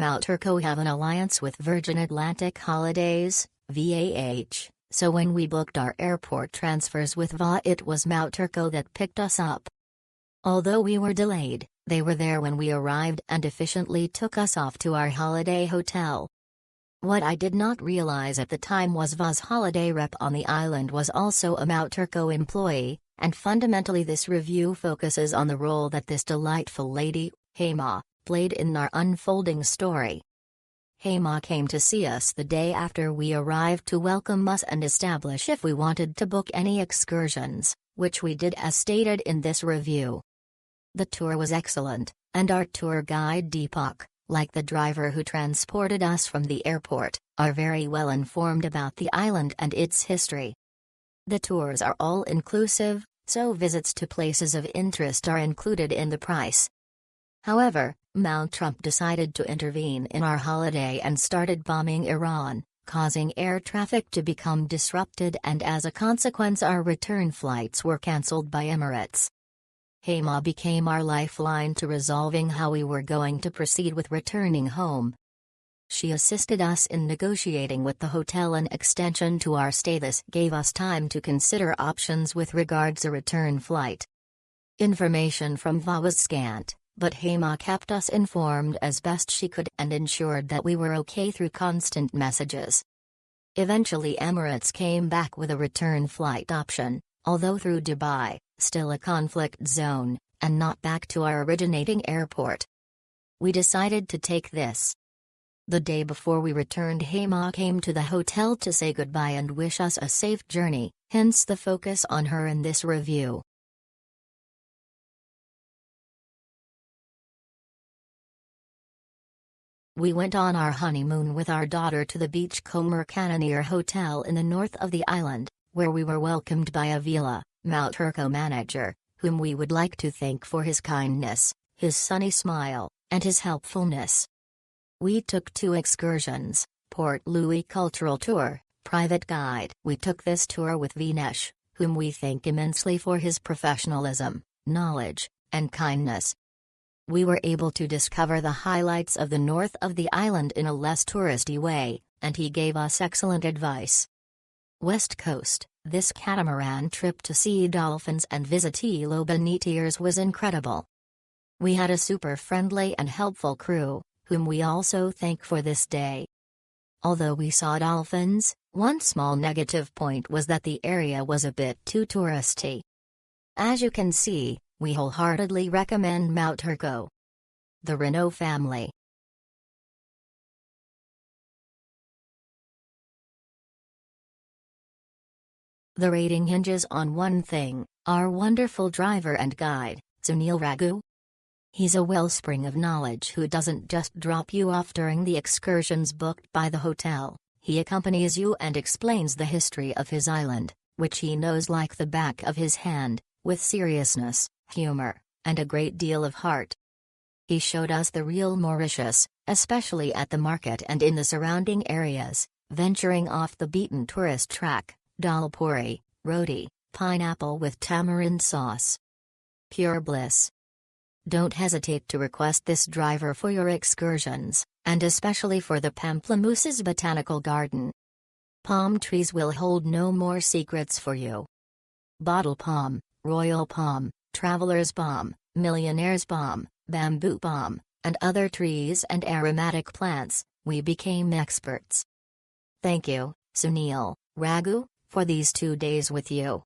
Mount Turco have an alliance with Virgin Atlantic Holidays, VAH, so when we booked our airport transfers with VA it was Mount Turco that picked us up. Although we were delayed, they were there when we arrived and efficiently took us off to our holiday hotel. What I did not realize at the time was VA's holiday rep on the island was also a Mount Turco employee, and fundamentally this review focuses on the role that this delightful lady, Hema, played in our unfolding story. Hema came to see us the day after we arrived to welcome us and establish if we wanted to book any excursions, which we did as stated in this review. The tour was excellent, and our tour guide Deepak, like the driver who transported us from the airport, are very well informed about the island and its history. The tours are all inclusive, so visits to places of interest are included in the price. However, Mount Trump decided to intervene in our holiday and started bombing Iran, causing air traffic to become disrupted, and as a consequence our return flights were cancelled by Emirates. Hema became our lifeline to resolving how we were going to proceed with returning home. She assisted us in negotiating with the hotel an extension to our stay. This gave us time to consider options with regards a return flight. Information from VA was scant, but Hema kept us informed as best she could and ensured that we were okay through constant messages. Eventually Emirates came back with a return flight option, although through Dubai, still a conflict zone, and not back to our originating airport. We decided to take this. The day before we returned, Hema came to the hotel to say goodbye and wish us a safe journey, hence the focus on her in this review. We went on our honeymoon with our daughter to the Beachcomber Cannoneer Hotel in the north of the island, where we were welcomed by Avila, Mount Turco manager, whom we would like to thank for his kindness, his sunny smile, and his helpfulness. We took 2 excursions, Port Louis Cultural Tour, private guide. We took this tour with Vinesh, whom we thank immensely for his professionalism, knowledge, and kindness. We were able to discover the highlights of the north of the island in a less touristy way, and he gave us excellent advice. West Coast, this catamaran trip to see dolphins and visit Ilo Benitiers was incredible. We had a super friendly and helpful crew, whom we also thank for this day. Although we saw dolphins, one small negative point was that the area was a bit too touristy. As you can see, we wholeheartedly recommend Mount Turco. The Renault family. The rating hinges on one thing: our wonderful driver and guide, Sunil Raghu. He's a wellspring of knowledge who doesn't just drop you off during the excursions booked by the hotel. He accompanies you and explains the history of his island, which he knows like the back of his hand, with seriousness, humor, and a great deal of heart. He showed us the real Mauritius, especially at the market and in the surrounding areas, venturing off the beaten tourist track. Dal puri, roti, pineapple with tamarind sauce. Pure bliss. Don't hesitate to request this driver for your excursions, and especially for the Pamplemousses Botanical Garden. Palm trees will hold no more secrets for you. Bottle palm, royal palm, traveler's palm, millionaire's palm, bamboo palm, and other trees and aromatic plants, we became experts. Thank you, Sunil Raghu, for these 2 days with you.